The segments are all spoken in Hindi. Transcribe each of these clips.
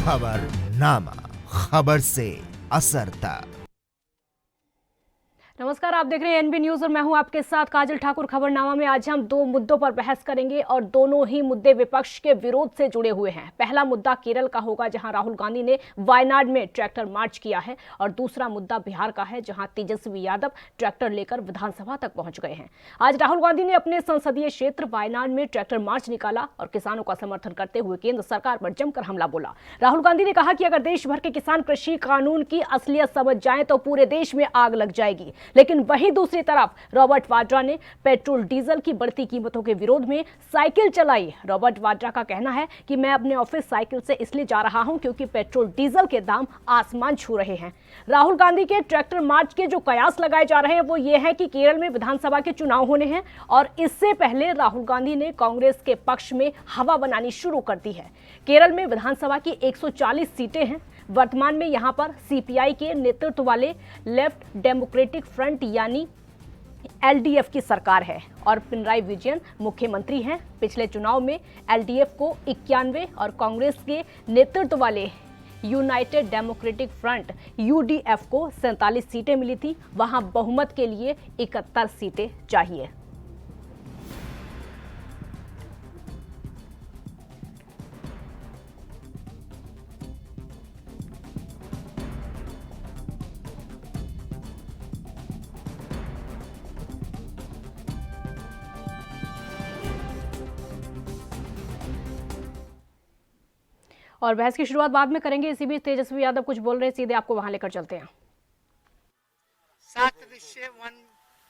खबरनामा, खबर से असर तक। नमस्कार, आप देख रहे हैं एनबी न्यूज और मैं हूं आपके साथ काजल ठाकुर। खबरनामा में आज हम दो मुद्दों पर बहस करेंगे और दोनों ही मुद्दे विपक्ष के विरोध से जुड़े हुए हैं। पहला मुद्दा केरल का होगा, जहां राहुल गांधी ने वायनाड में ट्रैक्टर मार्च किया है, और दूसरा मुद्दा बिहार का है, जहां तेजस्वी यादव ट्रैक्टर लेकर विधानसभा तक पहुंच गए हैं। आज राहुल गांधी ने अपने संसदीय क्षेत्र वायनाड में ट्रैक्टर मार्च निकाला और किसानों का समर्थन करते हुए केंद्र सरकार पर जमकर हमला बोला। राहुल गांधी ने कहा कि अगर देश भर के किसान कृषि कानून की असलियत समझ जाएं तो पूरे देश में आग लग जाएगी। लेकिन वहीं दूसरी तरफ रॉबर्ट वाड्रा ने पेट्रोल डीजल की बढ़ती कीमतों के विरोध में साइकिल चलाई। रॉबर्ट वाड्रा का कहना है कि मैं अपने ऑफिस साइकिल से इसलिए जा रहा हूं क्योंकि पेट्रोल डीजल के दाम आसमान छू रहे हैं। राहुल गांधी के ट्रैक्टर मार्च के जो कयास लगाए जा रहे हैं वो ये है कि केरल में विधानसभा के चुनाव होने हैं और इससे पहले राहुल गांधी ने कांग्रेस के पक्ष में हवा बनानी शुरू कर दी है। केरल में विधानसभा की 140 सीटें हैं। वर्तमान में यहां पर सीपीआई के नेतृत्व वाले लेफ्ट डेमोक्रेटिक फ्रंट यानी एलडीएफ की सरकार है और पिनराई विजयन मुख्यमंत्री हैं। पिछले चुनाव में एलडीएफ को 91 और कांग्रेस के नेतृत्व वाले यूनाइटेड डेमोक्रेटिक फ्रंट यूडीएफ को 47 सीटें मिली थी। वहां बहुमत के लिए 71 सीटें चाहिए। और बहस की शुरुआत बाद में करेंगे। इसी बीच तेजस्वी यादव कुछ बोल रहे हैं, सीधे आपको वहां लेकर चलते हैं। 7/1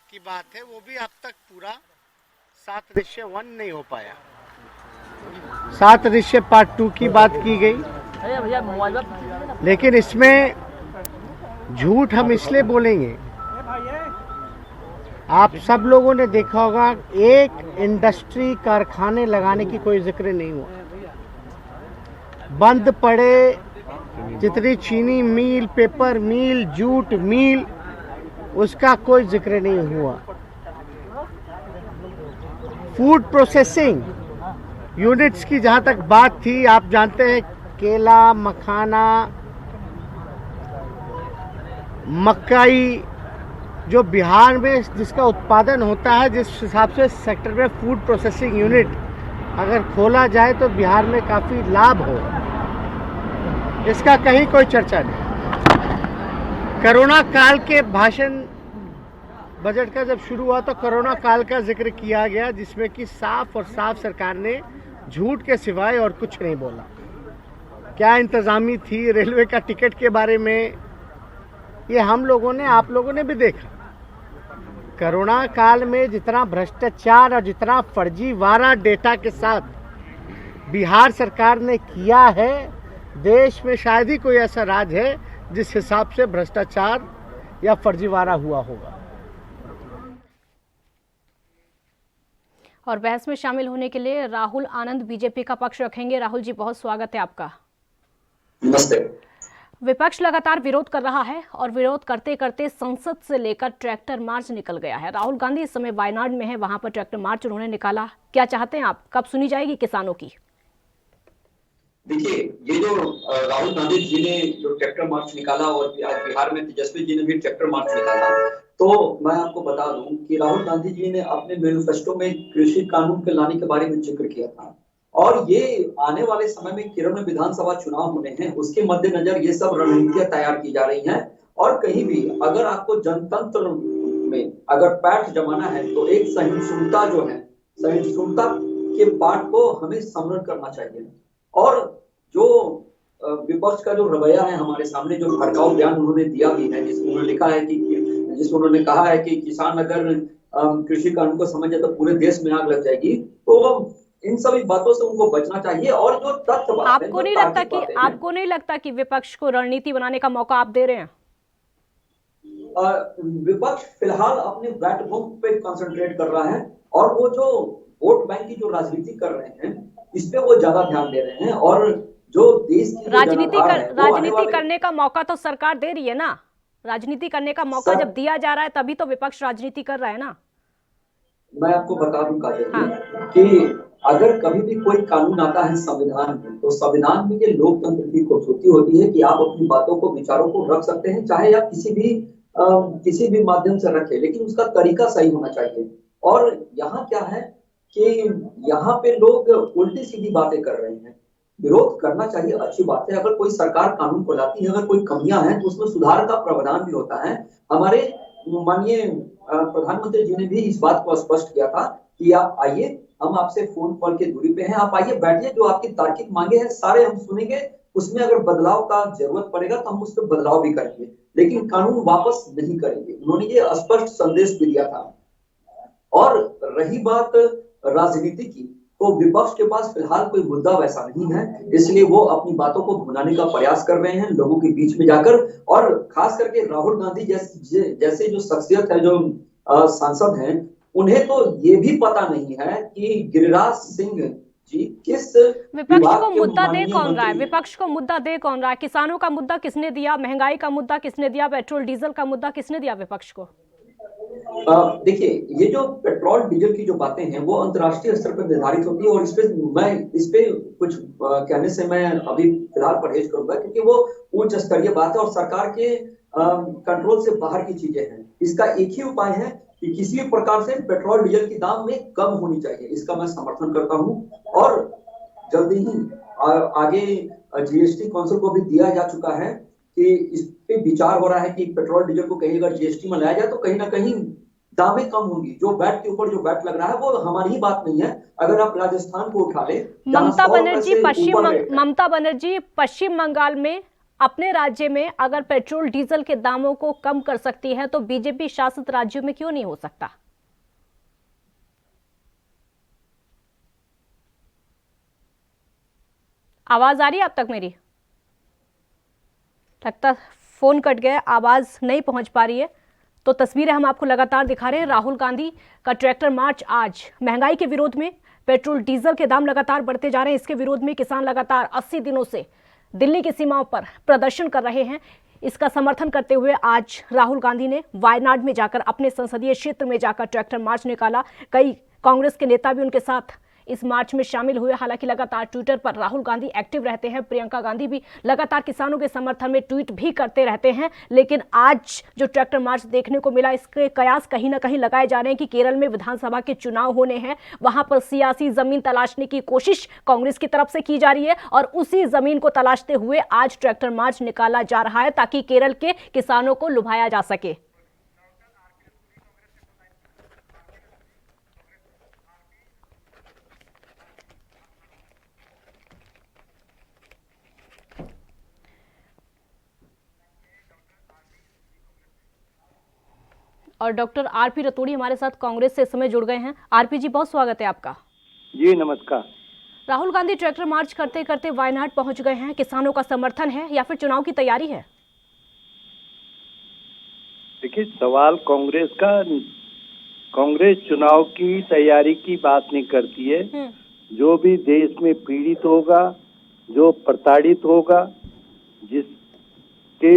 की बात है, वो भी अब तक पूरा 7/1 नहीं हो पाया। 7/2 की बात की गई, लेकिन इसमें झूठ हम इसलिए बोलेंगे, आप सब लोगों ने देखा होगा एक इंडस्ट्री कारखाने लगाने की कोई जिक्र नहीं हुआ। बंद पड़े जितनी चीनी मिल, पेपर मिल, जूट मिल, उसका कोई जिक्र नहीं हुआ। फूड प्रोसेसिंग यूनिट्स की जहां तक बात थी, आप जानते हैं केला, मखाना, मकई जो बिहार में जिसका उत्पादन होता है, जिस हिसाब से सेक्टर में फूड प्रोसेसिंग यूनिट अगर खोला जाए तो बिहार में काफी लाभ हो, इसका कहीं कोई चर्चा नहीं। कोरोना काल के भाषण बजट का जब शुरू हुआ तो कोरोना काल का जिक्र किया गया, जिसमें कि साफ और साफ सरकार ने झूठ के सिवाय और कुछ नहीं बोला। क्या इंतजामी थी रेलवे का टिकट के बारे में, ये हम लोगों ने, आप लोगों ने भी देखा। कोरोना काल में जितना भ्रष्टाचार और जितना फर्जीवाड़ा डेटा के साथ बिहार सरकार ने किया है, देश में शायद ही कोई ऐसा राज्य है जिस हिसाब से भ्रष्टाचार या फर्जीवाड़ा हुआ होगा। और बहस में शामिल होने के लिए राहुल आनंद बीजेपी का पक्ष रखेंगे। राहुल जी, बहुत स्वागत है आपका। नमस्ते। विपक्ष लगातार विरोध कर रहा है और विरोध करते करते संसद से लेकर ट्रैक्टर मार्च निकल गया है। राहुल गांधी इस समय वायनाड में है, वहां पर ट्रैक्टर मार्च उन्होंने निकाला। क्या चाहते हैं आप, कब सुनी जाएगी किसानों की? देखिए, ये जो राहुल गांधी जी ने जो ट्रैक्टर मार्च निकाला और आज बिहार में तेजस्वी जी ने भी ट्रैक्टर मार्च निकाला, तो मैं आपको बता दूं कि राहुल गांधी जी ने अपने मैनिफेस्टो में कृषि कानून के लाने के बारे में जिक्र किया था, और ये आने वाले समय में केरल में विधानसभा चुनाव होने हैं, उसके मद्देनजर ये सब रणनीतियां तैयार की जा रही हैं। और कहीं भी अगर आपको जनतंत्र में अगर पैठ जमाना है तो एक सहिष्णुता जो है, सहिष्णुता के पाठ को हमें समरण करना चाहिए। और जो विपक्ष का जो रवैया है हमारे सामने, जो भड़काऊ बयान उन्होंने दिया भी है, जिसमें उन्होंने लिखा है कि जिसमें उन्होंने कहा है कि किसान अगर कृषि कानून को समझे तो पूरे देश में आग लग जाएगी, तो इन सभी बातों से उनको बचना चाहिए। और जो तथ्य बात आपको नहीं लगता कि विपक्ष को रणनीति बनाने का मौका आप दे रहे हैं? विपक्ष फिलहाल अपने बैट बुक पे कंसंट्रेट कर रहा है, और वो जो वोट बैंक की जो राजनीति कर रहे हैं इस पे वो ज्यादा ध्यान दे रहे हैं। और जो देश की राजनीति करने का मौका तो सरकार दे रही है ना। राजनीति करने का मौका जब दिया जा रहा है तभी तो विपक्ष राजनीति कर रहा है ना। मैं आपको बता दूं काजल जी कि अगर कभी भी कोई कानून आता है संविधान में, तो संविधान में ये लोकतंत्र की खूबसूरती होती है कि आप अपनी बातों को, विचारों को रख सकते हैं, चाहे आप किसी भी माध्यम से रखें, लेकिन उसका तरीका सही होना चाहिए। और यहाँ क्या है कि यहाँ पे लोग उल्टी सीधी बातें कर रहे हैं। विरोध करना चाहिए, अच्छी बात है। अगर कोई सरकार कानून को लाती है, अगर कोई कमियां हैं, तो उसमें सुधार का प्रावधान भी होता है। हमारे माननीय प्रधानमंत्री जी ने भी इस बात को स्पष्ट किया था कि आप आइए, हम आपसे फोन कॉल के दूरी पे हैं, आप आइए, बैठिए, जो आपकी तार्किक मांगे हैं सारे हम सुनेंगे, उसमें अगर बदलाव का जरूरत पड़ेगा तो हम उस पर बदलाव भी करेंगे, लेकिन कानून वापस नहीं करेंगे। उन्होंने ये स्पष्ट संदेश भी दिया था। और रही बात राजनीति की, तो विपक्ष के पास फिलहाल कोई मुद्दा वैसा नहीं है, इसलिए वो अपनी बातों को भुनाने का प्रयास कर रहे हैं लोगों के बीच में जाकर। और खास करके राहुल गांधी जैसे जो शख्सियत है, जो सांसद हैं, उन्हें तो ये भी पता नहीं है कि गिरिराज सिंह जी किस विपक्ष को विभाग के मुद्दा दे माननीय कौन रहा है? मंत्री हैं। विपक्ष को मुद्दा दे कौन रहा है? किसानों का मुद्दा किसने दिया? महंगाई का मुद्दा किसने दिया? पेट्रोल डीजल का मुद्दा किसने दिया विपक्ष को? देखिए, ये जो पेट्रोल डीजल की जो बातें हैं वो अंतर्राष्ट्रीय स्तर पर निर्धारित होती है, और इस पे कुछ कहने से मैं अभी फिलहाल परहेज करूंगा, क्योंकि वो उच्च स्तरीय बात है और सरकार के कंट्रोल से बाहर की चीजें हैं। इसका एक ही उपाय है कि किसी भी प्रकार से पेट्रोल डीजल की दाम में कम होनी चाहिए, इसका मैं समर्थन करता हूँ। और जल्दी ही आगे जीएसटी काउंसिल को भी दिया जा चुका है कि इस पे विचार हो रहा है कि पेट्रोल डीजल को कहीं अगर जीएसटी में लाया जाए तो कहीं ना कहीं दामें कम होंगी। जो वैट के ऊपर जो वैट लग रहा है वो हमारी ही बात नहीं है। अगर आप राजस्थान को उठा ले, ममता बनर्जी पश्चिम बंगाल में अपने राज्य में अगर पेट्रोल डीजल के दामों को कम कर सकती है, तो बीजेपी शासित राज्यों में क्यों नहीं हो सकता? आवाज आ रही है अब तक मेरी? लगता फोन कट गया, आवाज नहीं पहुंच पा रही है। तो तस्वीरें हम आपको लगातार दिखा रहे हैं। राहुल गांधी का ट्रैक्टर मार्च आज महंगाई के विरोध में, पेट्रोल डीजल के दाम लगातार बढ़ते जा रहे हैं, इसके विरोध में किसान लगातार 80 दिनों से दिल्ली की सीमाओं पर प्रदर्शन कर रहे हैं। इसका समर्थन करते हुए आज राहुल गांधी ने वायनाड में जाकर, अपने संसदीय क्षेत्र में जाकर ट्रैक्टर मार्च निकाला। कई कांग्रेस के नेता भी उनके साथ इस मार्च में शामिल हुए। हालांकि लगातार ट्विटर पर राहुल गांधी एक्टिव रहते हैं, प्रियंका गांधी भी लगातार किसानों के समर्थन में ट्वीट भी करते रहते हैं। लेकिन आज जो ट्रैक्टर मार्च देखने को मिला, इसके कयास कहीं ना कहीं लगाए जा रहे हैं कि केरल में विधानसभा के चुनाव होने हैं, वहां पर सियासी जमीन तलाशने की कोशिश कांग्रेस की तरफ से की जा रही है, और उसी जमीन को तलाशते हुए आज ट्रैक्टर मार्च निकाला जा रहा है ताकि केरल के किसानों को लुभाया जा सके। और डॉक्टर आरपी रतोड़ी हमारे साथ कांग्रेस से इस समय जुड़ गए हैं। आरपी जी, बहुत स्वागत है आपका। जी नमस्कार। राहुल गांधी ट्रैक्टर मार्च करते करते वायनाड पहुंच गए हैं, किसानों का समर्थन है या फिर चुनाव की तैयारी है? देखिए, सवाल कांग्रेस चुनाव की तैयारी की बात नहीं करती है। जो भी देश में पीड़ित होगा, जो प्रताड़ित होगा, जिसके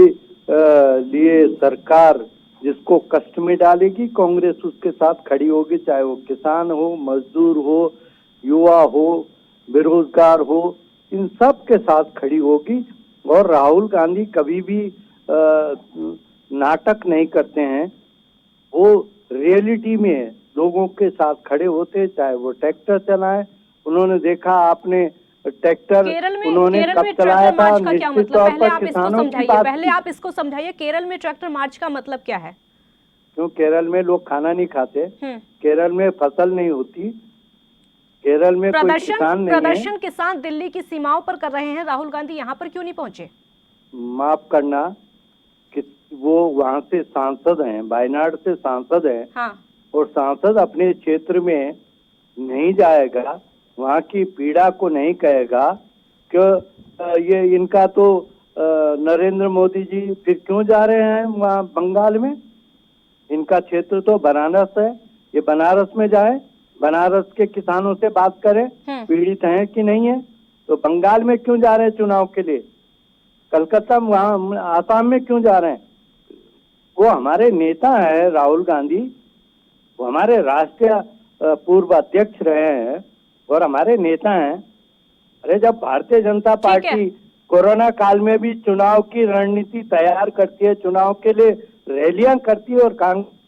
लिए सरकार जिसको कष्ट में डालेगी, कांग्रेस उसके साथ खड़ी होगी, चाहे वो किसान हो, मजदूर हो, युवा हो, बेरोजगार हो, इन सब के साथ खड़ी होगी। और राहुल गांधी कभी भी नाटक नहीं करते हैं, वो रियलिटी में लोगों के साथ खड़े होते, चाहे वो ट्रैक्टर चलाएं। उन्होंने देखा, आपने ट्रैक्टर उन्होंने कब चलाया था, निश्चित तौर पर किसानों की बात। पहले आप इसको समझाइए, केरल में ट्रैक्टर मार्च का मतलब क्या है? क्यों केरल में लोग खाना नहीं खाते, केरल में फसल नहीं होती, केरल में कोई किसान नहीं है। प्रदर्शन किसान दिल्ली की सीमाओं पर कर रहे हैं, राहुल गांधी यहाँ पर क्यों नहीं पहुंचे? माफ करना कि वो वहाँ से सांसद हैं, वायनाड से सांसद हैं। हाँ। और सांसद अपने क्षेत्र में नहीं जाएगा, वहाँ की पीड़ा को नहीं कहेगा कि ये इनका तो नरेंद्र मोदी जी फिर क्यों जा रहे हैं वहाँ बंगाल में? इनका क्षेत्र तो बनारस है, ये बनारस में जाए, बनारस के किसानों से बात करें, पीड़ित हैं कि नहीं है। तो बंगाल में क्यों जा रहे हैं चुनाव के लिए? कलकत्ता, वहाँ आसाम में क्यों जा रहे हैं? वो हमारे नेता है राहुल गांधी, वो हमारे राष्ट्रीय पूर्व अध्यक्ष रहे हैं और हमारे नेता हैं। अरे जब भारतीय जनता पार्टी कोरोना काल में भी चुनाव की रणनीति तैयार करती है, चुनाव के लिए रैलियां करती है और कांग्रेस।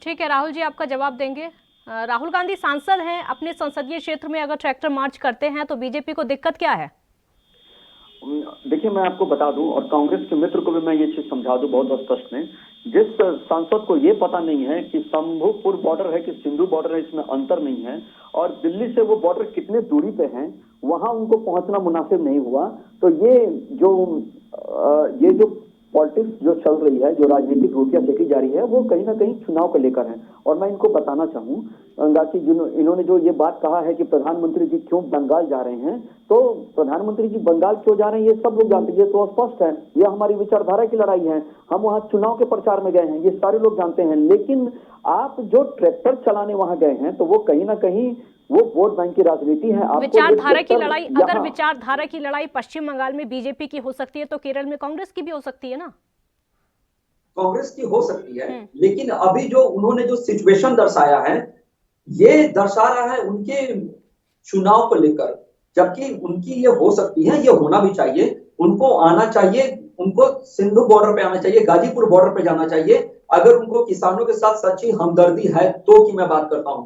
ठीक है राहुल जी, आपका जवाब देंगे। राहुल गांधी सांसद हैं, अपने संसदीय क्षेत्र में अगर ट्रैक्टर मार्च करते हैं तो बीजेपी को दिक्कत क्या है? देखिए, मैं आपको बता दूं और कांग्रेस के मित्र को भी मैं ये चीज समझा दूं बहुत स्पष्ट में, जिस सांसद को ये पता नहीं है कि शंभुपुर बॉर्डर है कि सिंधु बॉर्डर है, इसमें अंतर नहीं है, और दिल्ली से वो बॉर्डर कितने दूरी पे हैं वहां उनको पहुंचना मुनासिब नहीं हुआ, तो ये जो पॉलिटिक्स जो चल रही है, जो राजनीतिक रोटियां सेकी जा रही है, वो कहीं ना कहीं चुनाव को लेकर है। और मैं इनको बताना चाहूंगा कि इन्होंने जो ये बात कहा है कि प्रधानमंत्री जी क्यों बंगाल जा रहे हैं, तो प्रधानमंत्री जी बंगाल क्यों जा रहे हैं ये सब लोग जानते हैं, ये तो स्पष्ट है, ये हमारी विचारधारा की लड़ाई है। हम वहां चुनाव के प्रचार में गए हैं, ये सारे लोग जानते हैं। लेकिन आप जो ट्रैक्टर चलाने वहां गए हैं तो वो कहीं ना कहीं वो वोट बैंक की राजनीति है। विचारधारा की लड़ाई, अगर विचारधारा की लड़ाई पश्चिम बंगाल में बीजेपी की हो सकती है तो केरल में कांग्रेस की भी हो सकती है ना? कांग्रेस की हो सकती है, लेकिन अभी जो उन्होंने जो सिचुएशन दर्शाया है ये दर्शा रहा है उनके चुनाव को लेकर, जबकि उनकी ये हो सकती है, ये होना भी चाहिए, उनको आना चाहिए, उनको सिंधु बॉर्डर पे आना चाहिए, गाजीपुर बॉर्डर पे जाना चाहिए, अगर उनको किसानों के साथ सच्ची हमदर्दी है तो की मैं बात करता हूं।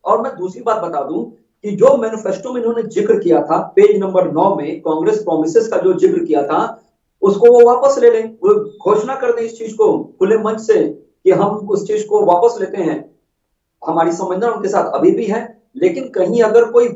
और मैं दूसरी बात बता दूं कि जो मैनिफेस्टो में इन्होंने जिक्र किया था, पेज नंबर 9 में कांग्रेस प्रॉमिसेस का जो जिक्र किया था, उसको वो वापस ले लें, वो घोषणा कर दें इस चीज को खुले मंच से कि हम उस चीज को वापस लेते हैं। हमारी संवेदना उनके साथ अभी भी है, लेकिन कहीं अगर कोई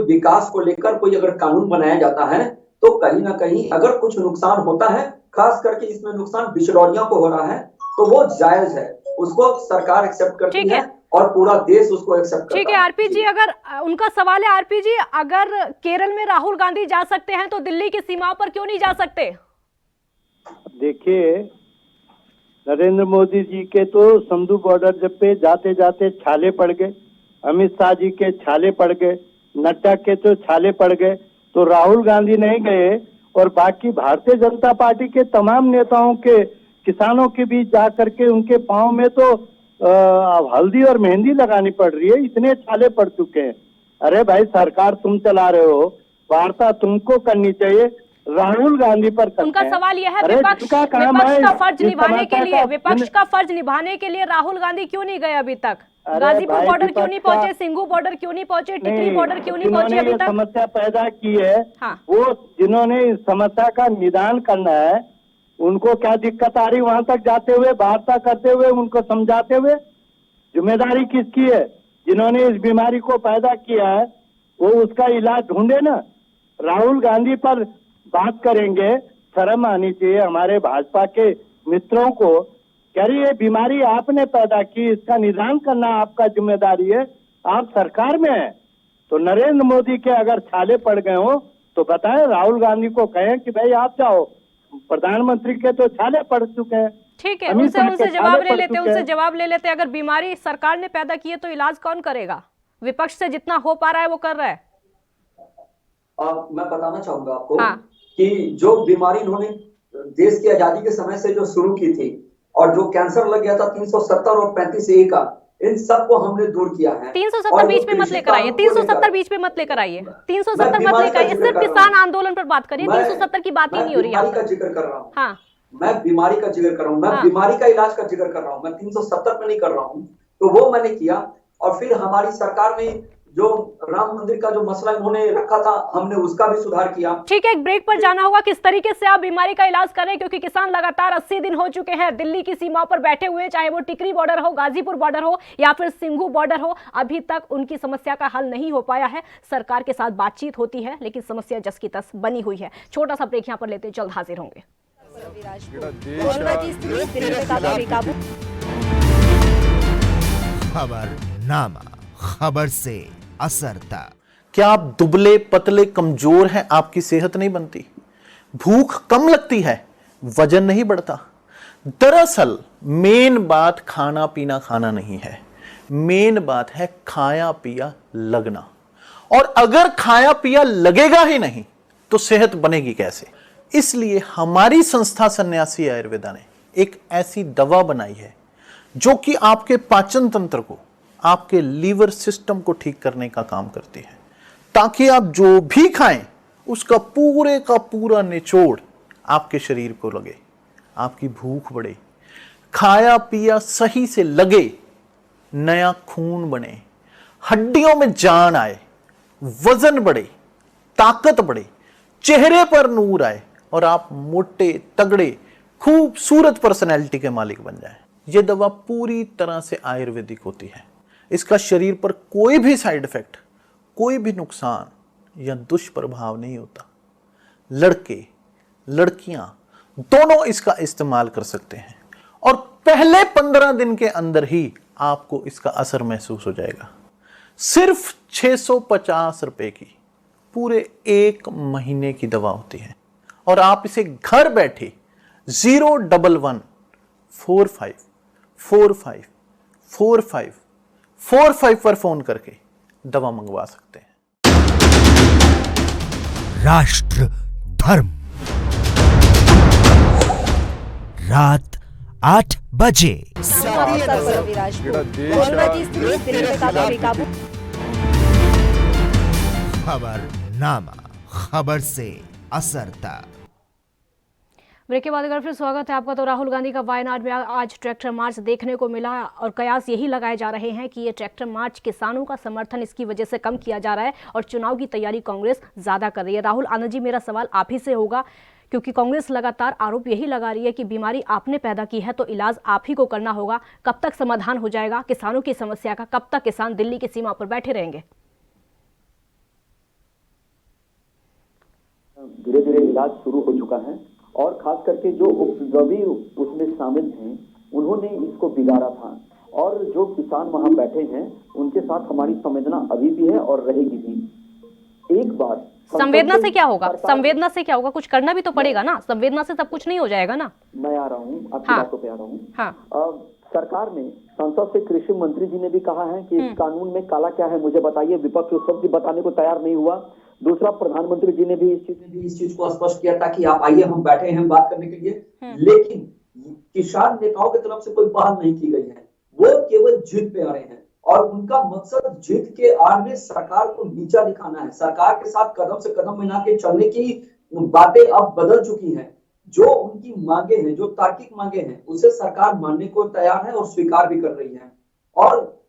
विकास को लेकर कोई अगर कानून बनाया जाता है तो कहीं ना कहीं अगर कुछ नुकसान होता है, खास करके इसमें नुकसान बिचौलियों को हो रहा है, तो वो जायज है, उसको सरकार एक्सेप्ट करती है और पूरा देश उसको एक्सेप्ट करता है। ठीक है आरपी जी, अगर उनका सवाल है आरपी जी, अगर केरल में राहुल गांधी जा सकते हैं तो दिल्ली की सीमाओं पर क्यों नहीं जा सकते? देखिए, नरेंद्र मोदी जी के तो सिंधु बॉर्डर पे जाते जाते छाले पड़ गए, अमित शाह जी के छाले पड़ गए, नड्डा के तो छाले पड़ गए, तो राहुल गांधी नहीं गए और बाकी भारतीय जनता पार्टी के तमाम नेताओं के किसानों के बीच जा करके उनके पांव में तो हल्दी और मेहंदी लगानी पड़ रही है, इतने छाले पड़ चुके हैं। अरे भाई, सरकार तुम चला रहे हो, वार्ता तुमको करनी चाहिए, राहुल गांधी पर उनका सवाल यह है विपक्ष का फर्ज निभाने के लिए राहुल गांधी क्यों नहीं गए अभी तक? गाजीपुर बॉर्डर क्यों नहीं पहुंचे, सिंघू बॉर्डर क्यों नहीं पहुंचे, टिकरी बॉर्डर क्यों नहीं पहुंचे अभी तक? समस्या पैदा की है, हाँ। वो जिन्होंने इस समस्या का निदान करना है, उनको क्या दिक्कत आ रही वहां तक जाते हुए, वार्ता करते हुए, उनको समझाते हुए? जिम्मेदारी किसकी है? जिन्होंने इस बीमारी को पैदा किया है वो उसका इलाज ढूंढे ना। राहुल गांधी पर बात करेंगे, शर्म आनी चाहिए हमारे भाजपा के मित्रों को। कह रही है बीमारी आपने पैदा की, इसका निदान करना आपका जिम्मेदारी है, आप सरकार में है। तो नरेंद्र मोदी के अगर छाले पड़ गए हो तो बताएं, राहुल गांधी को कहें कि भाई आप जाओ, प्रधानमंत्री के तो छाले पड़ चुके हैं। ठीक है, उनसे जवाब ले लेते। अगर बीमारी सरकार ने पैदा की है तो इलाज कौन करेगा? विपक्ष से जितना हो पा रहा है वो कर रहा है। मैं बताना चाहूंगा आपको कि जो बीमारी इन्होंने देश की आजादी के समय से जो शुरू की थी और जो कैंसर लग गया था 370 और 35A का, इन सबको हमने दूर किया है। 370 बीच में मत लेकर आइए, 370 बीच में मत लेकर आइए, 370 मत लेकर आइए, सिर्फ किसान आंदोलन पर बात करिए, 370 की बात ही नहीं हो रही है। बीमारी का जिक्र कर रहा हूँ, हाँ, मैं बीमारी का जिक्र कर रहा हूँ, मैं बीमारी का इलाज का जिक्र कर रहा हूँ, मैं 370 पे नहीं कर रहा हूँ। तो वो मैंने किया और फिर हमारी सरकार में जो राम मंदिर का जो मसला इन्होंने रखा था, हमने उसका भी सुधार किया। ठीक है, एक ब्रेक पर जाना होगा। किस तरीके से आप बीमारी का इलाज करें, क्योंकि किसान लगातार 80 दिन हो चुके हैं दिल्ली की सीमा पर बैठे हुए, चाहे वो टिकरी बॉर्डर हो, गाजीपुर बॉर्डर हो या फिर सिंघू बॉर्डर हो, अभी तक उनकी समस्या का हल नहीं हो पाया है। सरकार के साथ बातचीत होती है लेकिन समस्या जस की तस बनी हुई है। छोटा सा ब्रेक यहाँ पर लेते, जल्द हाजिर होंगे। खबरनामा, खबर से असर तक। क्या आप दुबले पतले कमजोर हैं? आपकी सेहत नहीं बनती, भूख कम लगती है, वजन नहीं बढ़ता? दरअसल मेन बात खाना पीना खाना नहीं है, मेन बात है खाया पिया लगना। और अगर खाया पिया लगेगा ही नहीं तो सेहत बनेगी कैसे? इसलिए हमारी संस्था सन्यासी आयुर्वेदा ने एक ऐसी दवा बनाई है जो कि आपके पाचन तंत्र को, आपके लीवर सिस्टम को ठीक करने का काम करती है, ताकि आप जो भी खाएं उसका पूरे का पूरा निचोड़ आपके शरीर को लगे, आपकी भूख बढ़े, खाया पिया सही से लगे, नया खून बने, हड्डियों में जान आए, वजन बढ़े, ताकत बढ़े, चेहरे पर नूर आए और आप मोटे तगड़े खूबसूरत पर्सनैलिटी के मालिक बन जाएं। यह दवा पूरी तरह से आयुर्वेदिक होती है। इसका शरीर पर कोई भी साइड इफेक्ट, कोई भी नुकसान या दुष्प्रभाव नहीं होता। लड़के लड़कियां दोनों इसका इस्तेमाल कर सकते हैं और पहले 15 दिन के अंदर ही आपको इसका असर महसूस हो जाएगा। सिर्फ 650 रुपए की पूरे 1 महीने की दवा होती है और आप इसे घर बैठे 01145454545 पर फोन करके दवा मंगवा सकते हैं। राष्ट्र धर्म, रात 8 बजे। खबरनामा, खबर से असर तक। ब्रेक के बाद एक बार फिर स्वागत है आपका। तो राहुल गांधी का वायनाड में आज ट्रैक्टर मार्च देखने को मिला और कयास यही लगाए जा रहे हैं कि ये ट्रैक्टर मार्च किसानों का समर्थन इसकी वजह से कम किया जा रहा है और चुनाव की तैयारी कांग्रेस ज्यादा कर रही है। राहुल आनंद जी, मेरा सवाल आप ही से होगा, क्योंकि कांग्रेस लगातार आरोप यही लगा रही है कि बीमारी आपने पैदा की है तो इलाज आप ही को करना होगा। कब तक समाधान हो जाएगा किसानों की समस्या का? कब तक किसान दिल्ली की सीमा पर बैठे रहेंगे? धीरे धीरे इलाज शुरू हो चुका है और खास करके जो उपद्रवी उसमें शामिल हैं उन्होंने इसको बिगाड़ा था और जो किसान वहां बैठे हैं उनके साथ हमारी संवेदना अभी भी है और रहेगी भी। एक बार संवेदना से क्या होगा? संवेदना से क्या होगा? कुछ करना भी तो पड़ेगा ना। संवेदना से सब कुछ नहीं हो जाएगा ना। मैं आ रहा हूँ आपकी बातों पे आ रहा हूँ। हाँ। सरकार ने, संसद से कृषि मंत्री जी ने भी कहा है कि इस कानून में काला क्या है मुझे बताइए। विपक्ष उस वक्त बताने को तैयार नहीं हुआ। दूसरा, प्रधानमंत्री जी ने भी इस चीज को स्पष्ट किया था कि आप आइए, हम बैठे हैं बात करने के लिए। लेकिन किसान नेताओं की तरफ से कोई पहल नहीं की गई है। वो केवल जिद पे आ रहे हैं और उनका मकसद जिद के आड़ में सरकार को नीचा दिखाना है। सरकार के साथ कदम से कदम मिला के चलने की बातें अब बदल चुकी हैं। जो उनकी मांगे हैं, जो तार्किक मांगे हैं, उसे सरकार मानने को तैयार है और स्वीकार भी कर रही है। और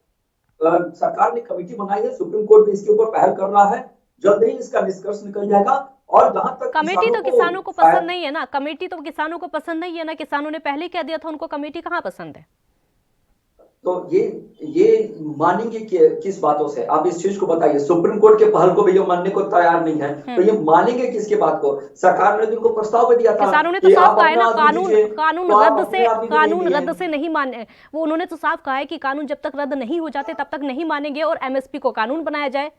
सरकार ने कमेटी बनाई है, सुप्रीम कोर्ट भी इसके ऊपर पहल कर रहा है। जल्द ही इसका निष्कर्ष निकल जाएगा। और जहां तक कमेटी तो किसानों को पसंद नहीं है ना। कमेटी तो किसानों को पसंद नहीं है ना। किसानों ने पहले कह दिया था उनको कमेटी कहाँ पसंद है। तो ये मानेंगे किस बातों से? आप इस चीज को बताइए। सुप्रीम कोर्ट के पहल को भी ये मानने को तैयार नहीं है, तो ये मानेंगे किसके बात को? सरकार ने उनको प्रस्ताव भी दिया था। किसानों ने तो साफ कहा है ना, कानून रद्द से नहीं माने। वो उन्होंने तो साफ कहा है कि कानून जब तक रद्द नहीं हो जाते तब तक नहीं मानेंगे और एमएसपी को कानून बनाया जाए।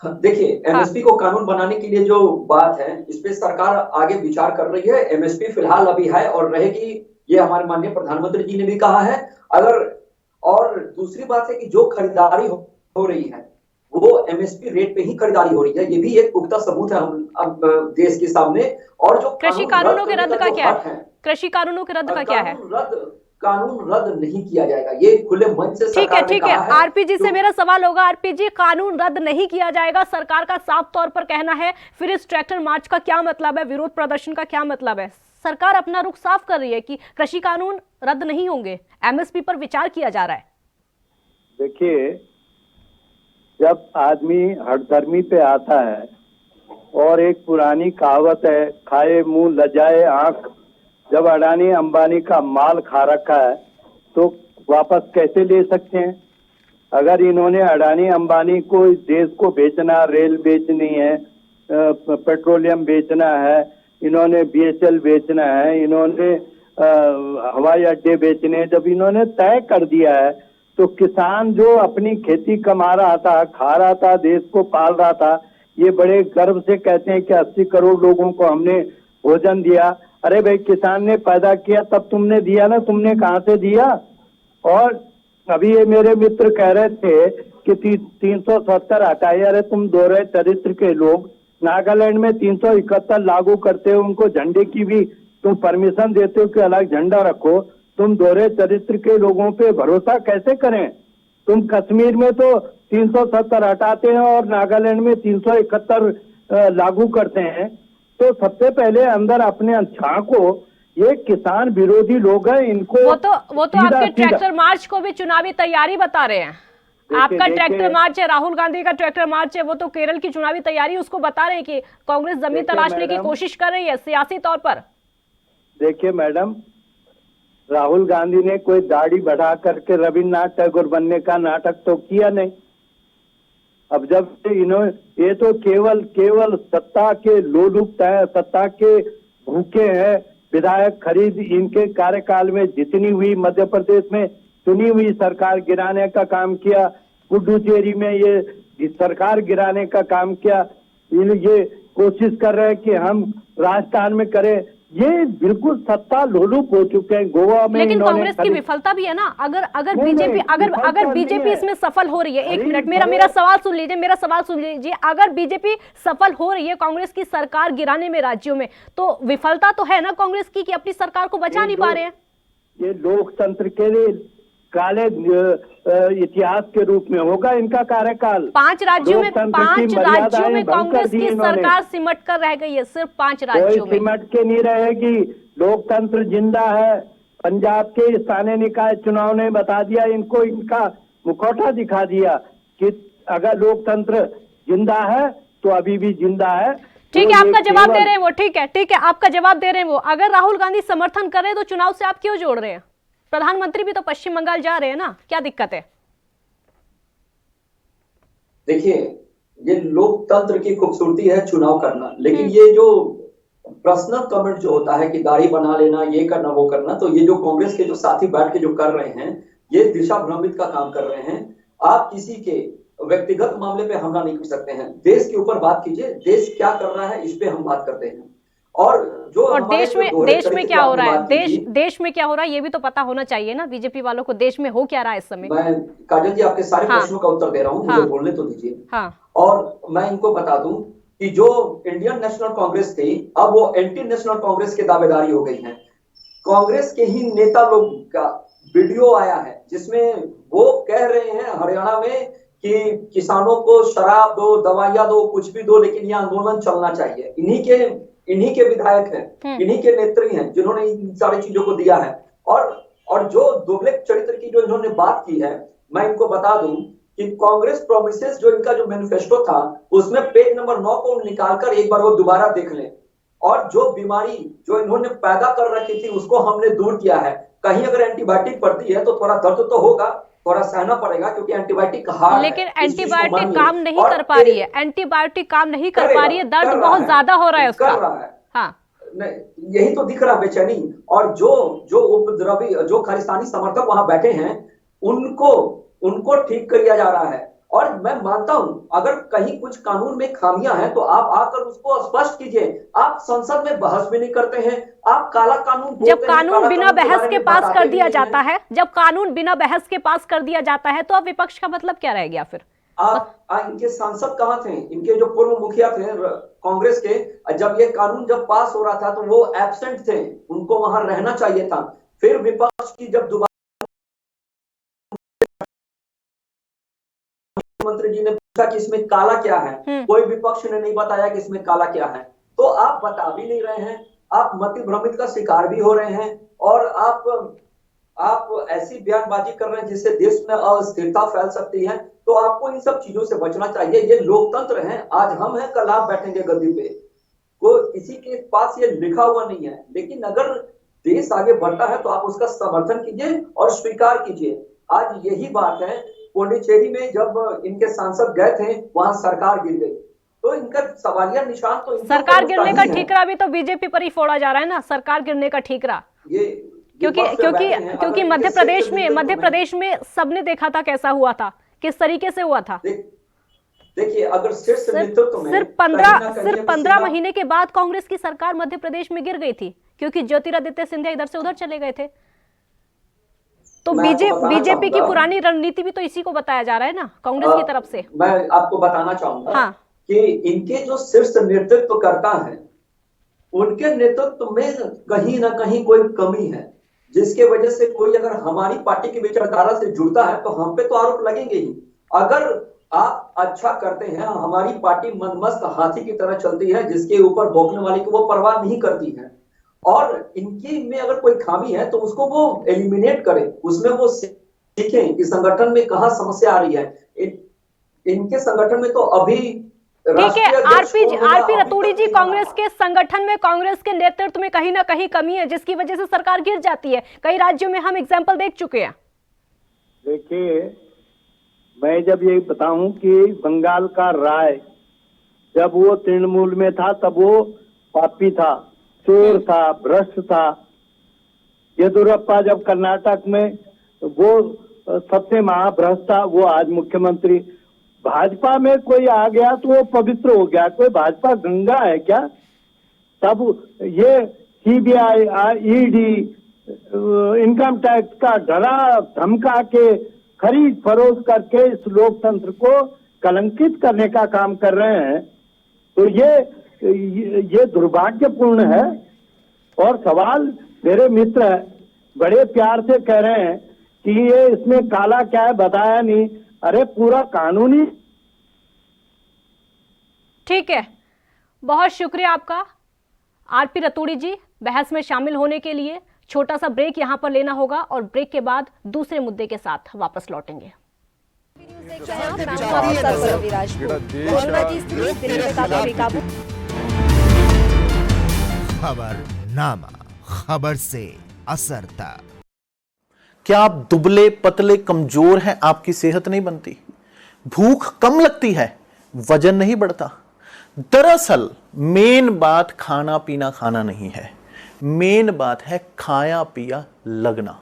देखिए, एमएसपी को कानून बनाने के लिए जो बात है, इस पे सरकार आगे विचार कर रही है। एमएसपी फिलहाल अभी है और रहेगी, ये हमारे माननीय प्रधानमंत्री जी ने भी कहा है। अगर और दूसरी बात है कि जो खरीदारी हो रही है वो एमएसपी रेट पे ही खरीदारी हो रही है। ये भी एक पुख्ता सबूत है अब देश के सामने। और जो कृषि कानूनों के रद्द का क्या है? कृषि कानूनों के रद्द का क्या है? कानून रद्द नहीं किया जाएगा, ये खुले मन से सरकार ने कहा है। आरपी जी से मेरा सवाल होगा, आरपी जी, कानून रद्द नहीं किया जाएगा, सरकार का साफ तौर पर कहना है। फिर इस ट्रैक्टर मार्च का क्या मतलब है? विरोध प्रदर्शन का क्या मतलब है? सरकार अपना रुख साफ कर रही है कि कृषि कानून रद्द नहीं होंगे, एमएसपी पर विचार किया जा रहा है। देखिए, जब आदमी हठधर्मी पे आता है और एक पुरानी कहावत है, खाए मुंह लजाए आंख, जब अडानी अंबानी का माल खा रखा है तो वापस कैसे ले सकते हैं? अगर इन्होंने अडानी अंबानी को इस देश को बेचना, रेल बेचनी है, पेट्रोलियम बेचना है, इन्होंने बीएसएल बेचना है, इन्होंने हवाई अड्डे बेचने हैं, जब इन्होंने तय कर दिया है तो किसान जो अपनी खेती कमा रहा था, खा रहा था, देश को पाल रहा था, ये बड़े गर्व से कहते हैं कि 80 करोड़ लोगों को हमने भोजन दिया। अरे भाई, किसान ने पैदा किया तब तुमने दिया ना, तुमने कहाँ से दिया? और अभी ये मेरे मित्र कह रहे थे कि 370 हटाइए। अरे तुम दोहरे चरित्र के लोग, नागालैंड में 371 लागू करते हो, उनको झंडे की भी तुम परमिशन देते हो कि अलग झंडा रखो, तुम दोहरे चरित्र के लोगों पे भरोसा कैसे करें? तुम कश्मीर में तो 370 हटाते हैं और नागालैंड में 371 लागू करते हैं। तो सबसे पहले अंदर अपने झांको, ये किसान विरोधी लोग हैं, इनको वो तो आपके ट्रैक्टर मार्च को भी चुनावी तैयारी बता रहे हैं। आपका ट्रैक्टर मार्च है, राहुल गांधी का ट्रैक्टर मार्च है, वो तो केरल की चुनावी तैयारी उसको बता रहे हैं कि कांग्रेस जमीन तलाशने की कोशिश कर रही है सियासी तौर पर। देखिए मैडम, राहुल गांधी ने कोई दाढ़ी बढ़ा करके रविन्द्रनाथ टैगोर बनने का नाटक तो किया नहीं। अब जब इन्होंने, ये तो केवल सत्ता के लोलुप है, सत्ता के भूखे हैं। विधायक खरीद इनके कार्यकाल में जितनी हुई, मध्य प्रदेश में चुनी हुई सरकार गिराने का काम किया, पुडुचेरी में ये सरकार गिराने का काम किया। ये कोशिश कर रहे हैं कि हम राजस्थान में करें। ये बिल्कुल सत्ता लोलुप हो चुके हैं। गोवा में लेकिन कांग्रेस की विफलता भी है ना। अगर बीजेपी इसमें सफल हो रही है, एक मिनट, मेरा सवाल सुन लीजिए, अगर बीजेपी सफल हो रही है कांग्रेस की सरकार गिराने में राज्यों में, तो विफलता तो है ना कांग्रेस की कि अपनी सरकार को बचा नहीं पा रहे हैं। ये लोकतंत्र के लिए काले इतिहास के रूप में होगा इनका कार्यकाल। 5 राज्यों में कांग्रेस की सरकार सिमट कर रह गई है, सिर्फ 5 राज्यों में। सिमट के नहीं रहेगी, लोकतंत्र जिंदा है। पंजाब के स्थानीय निकाय चुनाव ने बता दिया इनको, इनका मुखौटा दिखा दिया कि अगर लोकतंत्र जिंदा है तो अभी भी जिंदा है। ठीक है, आपका जवाब दे रहे हैं वो, ठीक है, आपका जवाब दे रहे हैं वो। अगर राहुल गांधी समर्थन कर रहे हैं तो चुनाव से आप क्यों जोड़ रहे हैं? प्रधानमंत्री भी तो पश्चिम बंगाल जा रहे हैं ना, क्या दिक्कत है? देखिए, ये लोकतंत्र की खूबसूरती है चुनाव करना, लेकिन ये जो पर्सनल कमेंट जो होता है कि दाढ़ी बना लेना, ये करना वो करना, तो ये जो कांग्रेस के जो साथी बैठ के जो कर रहे हैं, ये दिशा भ्रमित का काम कर रहे हैं। आप किसी के व्यक्तिगत मामले पे हमला नहीं कर सकते हैं। देश के ऊपर बात कीजिए, देश क्या कर रहा है इस पे हम बात करते हैं। और देश में क्या हो रहा है, देश में क्या हो रहा है ये भी तो पता होना चाहिए ना बीजेपी वालों को। देश में हो क्या रहा है इस समय? मैं काजल जी आपके सारे प्रश्नों का उत्तर दे रहा हूँ, मुझे बोलने तो दीजिए। और मैं इनको बता दूं कि जो इंडियन नेशनल कांग्रेस थी, अब वो एंटी नेशनल कांग्रेस की दावेदारी हो गई है। कांग्रेस के ही नेता लोग का वीडियो आया है जिसमें वो कह रहे हैं हरियाणा में कि किसानों को शराब दो, दवाइयां दो, कुछ भी दो, लेकिन ये आंदोलन चलना चाहिए। इन्हीं के विधायक हैं, इन्हीं के नेत्री हैं जिन्होंने इन सारी चीजों को दिया है। और जो दोगले चरित्र की जो इन्होंने बात की है, मैं इनको बता दूं कि कांग्रेस प्रोमिसेस जो इनका जो मैनिफेस्टो था, उसमें पेज नंबर 9 को निकालकर एक बार वो दोबारा देख लें। और जो बीमारी जो इन्होंने पैदा कर रखी थी उसको हमने दूर किया है। कहीं अगर एंटीबायोटिक पड़ती है तो थोड़ा दर्द तो होगा, थोड़ा सहना पड़ेगा, क्योंकि एंटीबायोटिक हार्ड लेकिन एंटीबायोटिक काम नहीं कर पा रही है, एंटीबायोटिक काम नहीं कर पा रही है, दर्द बहुत ज्यादा हो रहा है उसका। हाँ, यही तो दिख रहा है बेचैनी। और जो उपद्रवी, जो खालिस्तानी समर्थक वहां बैठे हैं, उनको ठीक किया जा रहा है। और मैं मानता हूं अगर कहीं कुछ कानून में खामियां हैं तो आप आकर उसको स्पष्ट कीजिए। आप संसद में बहस भी नहीं करते हैं, आप काला कानून जब कानून बिना बहस के पास कर दिया जाता है, जब कानून बिना बहस के पास कर दिया जाता है तो अब विपक्ष का मतलब क्या रह गया फिर? इनके सांसद कहाँ थे? इनके जो पूर्व मुखिया थे कांग्रेस के, जब ये कानून जब पास हो रहा था तो वो एब्सेंट थे, उनको वहां रहना चाहिए था। फिर विपक्ष की जब दोबारा मंत्री जी ने पूछा कि इसमें काला क्या है, कोई विपक्ष ने नहीं बताया कि इसमें काला क्या है। तो आप बता भी नहीं रहे हैं, आप मति भ्रमित का शिकार भी हो रहे हैं, और आप ऐसी बयानबाजी कर रहे हैं जिससे देश में अस्थिरता फैल सकती है। तो आपको इन सब चीजों से बचना चाहिए। ये लोकतंत्र है, आज हम हैं कल आप बैठेंगे गद्दी पे। किसी के पास ये लिखा हुआ नहीं है, लेकिन अगर देश आगे बढ़ता है तो आप उसका समर्थन कीजिए और स्वीकार कीजिए। आज यही बात है, पुडुचेरी में जब इनके सांसद गए थे वहां सरकार गिर गई, तो इनका सवालिया निशान तो सरकार गिरने का ठीकरा भी तो बीजेपी पर ही फोड़ा जा रहा है ना, सरकार गिरने का ठीकरा। क्योंकि मध्य प्रदेश में सबने देखा था कैसा हुआ था, किस तरीके से हुआ था। देखिए, अगर सिर्फ 15 महीने के बाद कांग्रेस की सरकार मध्य प्रदेश में गिर गई थी, क्योंकि ज्योतिरादित्य सिंधिया इधर से उधर चले गए थे। तो बीजेपी की पुरानी रणनीति भी तो इसी को बताया जा रहा है ना कांग्रेस की तरफ से। मैं आपको बताना चाहूंगा कि इनके जो शीर्ष नेतृत्व करता है, उनके नेतृत्व में कहीं ना कहीं कोई कमी है। जिसके वजह से कोई अगर हमारी पार्टी की विचारधारा से जुड़ता है तो हम पे तो आरोप लगेंगे ही। अगर आप अच्छा करते हैं, हमारी पार्टी मनमस्त हाथी की तरह चलती है जिसके ऊपर भौंकने वाले की वो परवाह नहीं करती है, और इनकी में अगर कोई खामी है तो उसको वो एलिमिनेट करें, उसमें वो सीखें कि संगठन में कहाँ समस्या आ रही है। इनके संगठन में तो अभी ठीक है। आरपी रतूड़ी जी, कांग्रेस के संगठन में, कांग्रेस के नेतृत्व में कहीं ना कहीं कमी है जिसकी वजह से सरकार गिर जाती है। कई राज्यों में हम एग्जाम्पल देख चुके हैं। देखिए, मैं जब ये बताऊं कि बंगाल का राय जब वो तृणमूल में था तब वो पापी था, चोर था, भ्रष्ट था। येदुरप्पा जब कर्नाटक में वो सबसे महाभ्रष्ट था, वो आज मुख्यमंत्री। भाजपा में कोई आ गया तो वो पवित्र हो गया। कोई भाजपा गंगा है क्या? तब ये सीबीआई, ईडी, इनकम टैक्स का डरा धमका के खरीद फरोख्त करके इस लोकतंत्र को कलंकित करने का काम कर रहे हैं, तो ये दुर्भाग्यपूर्ण है। और सवाल मेरे मित्र बड़े प्यार से कह रहे हैं कि ये इसमें काला क्या है, बताया नहीं। अरे पूरा कानूनी। ठीक है, बहुत शुक्रिया आपका आरपी रतूड़ी जी बहस में शामिल होने के लिए। छोटा सा ब्रेक यहां पर लेना होगा और ब्रेक के बाद दूसरे मुद्दे के साथ वापस लौटेंगे। खबरनामा, खबर से असर तक। क्या आप दुबले पतले कमजोर हैं, आपकी सेहत नहीं बनती, भूख कम लगती है, वजन नहीं बढ़ता? दरअसल मेन बात खाना पीना खाना नहीं है, मेन बात है खाया पिया लगना।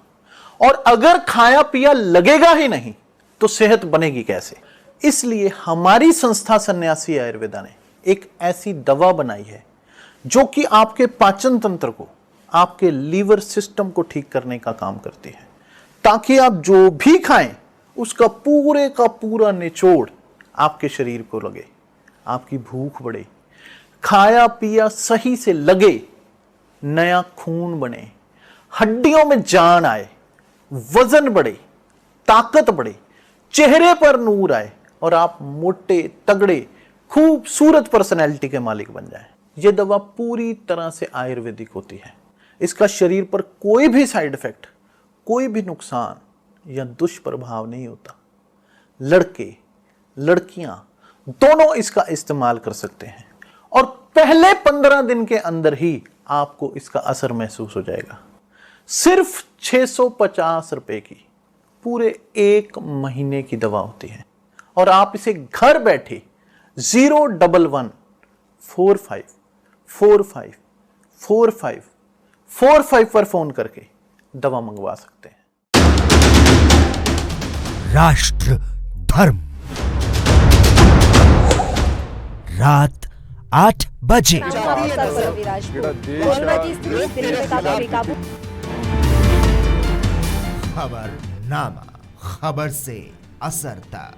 और अगर खाया पिया लगेगा ही नहीं तो सेहत बनेगी कैसे? इसलिए हमारी संस्था सन्यासी आयुर्वेदा ने एक ऐसी दवा बनाई है जो कि आपके पाचन तंत्र को, आपके लीवर सिस्टम को ठीक करने का काम करती है, ताकि आप जो भी खाएं उसका पूरे का पूरा निचोड़ आपके शरीर को लगे, आपकी भूख बढ़े, खाया पिया सही से लगे, नया खून बने, हड्डियों में जान आए, वजन बढ़े, ताकत बढ़े, चेहरे पर नूर आए और आप मोटे तगड़े खूबसूरत पर्सनैलिटी के मालिक बन जाएं। यह दवा पूरी तरह से आयुर्वेदिक होती है। इसका शरीर पर कोई भी साइड इफेक्ट, कोई भी नुकसान या दुष्प्रभाव नहीं होता। लड़के लड़कियां दोनों इसका इस्तेमाल कर सकते हैं और पहले 15 दिन के अंदर ही आपको इसका असर महसूस हो जाएगा। सिर्फ 650 रुपए की पूरे 1 महीने की दवा होती है और आप इसे घर बैठे 01145454545 पर फोन करके दवा मंगवा सकते हैं। राष्ट्र धर्म, रात 8 बजे। खबरनामा, खबर से असर तक।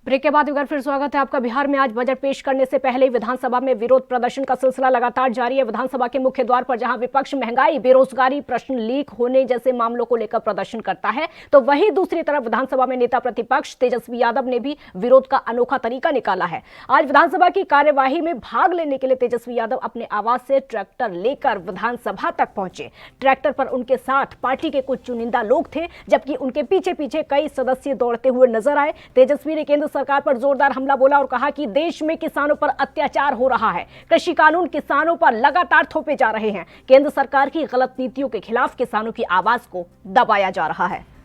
ब्रेक के बाद एक बार फिर स्वागत है आपका। बिहार में आज बजट पेश करने से पहले विधानसभा में विरोध प्रदर्शन का सिलसिला लगातार जारी है। विधानसभा के मुख्य द्वार पर जहां विपक्ष महंगाई, बेरोजगारी, प्रश्न लीक होने जैसे मामलों को लेकर प्रदर्शन करता है, तो वहीं दूसरी तरफ विधानसभा में नेता प्रतिपक्ष तेजस्वी यादव ने भी विरोध का अनोखा तरीका निकाला है। आज विधानसभा की कार्यवाही में भाग लेने के लिए तेजस्वी यादव अपने आवास से ट्रैक्टर लेकर विधानसभा तक पहुंचे। ट्रैक्टर पर उनके साथ पार्टी के कुछ चुनिंदा लोग थे, जबकि उनके पीछे पीछे कई सदस्य दौड़ते हुए नजर आए। तेजस्वी ने केंद्र सरकार पर जोरदार हमला बोला और कहा कि देश में किसानों पर अत्याचार हो रहा है, कृषि कानून किसानों पर लगातार थोपे जा रहे हैं, केंद्र सरकार की गलत नीतियों के खिलाफ किसानों की आवाज को दबाया जा रहा है।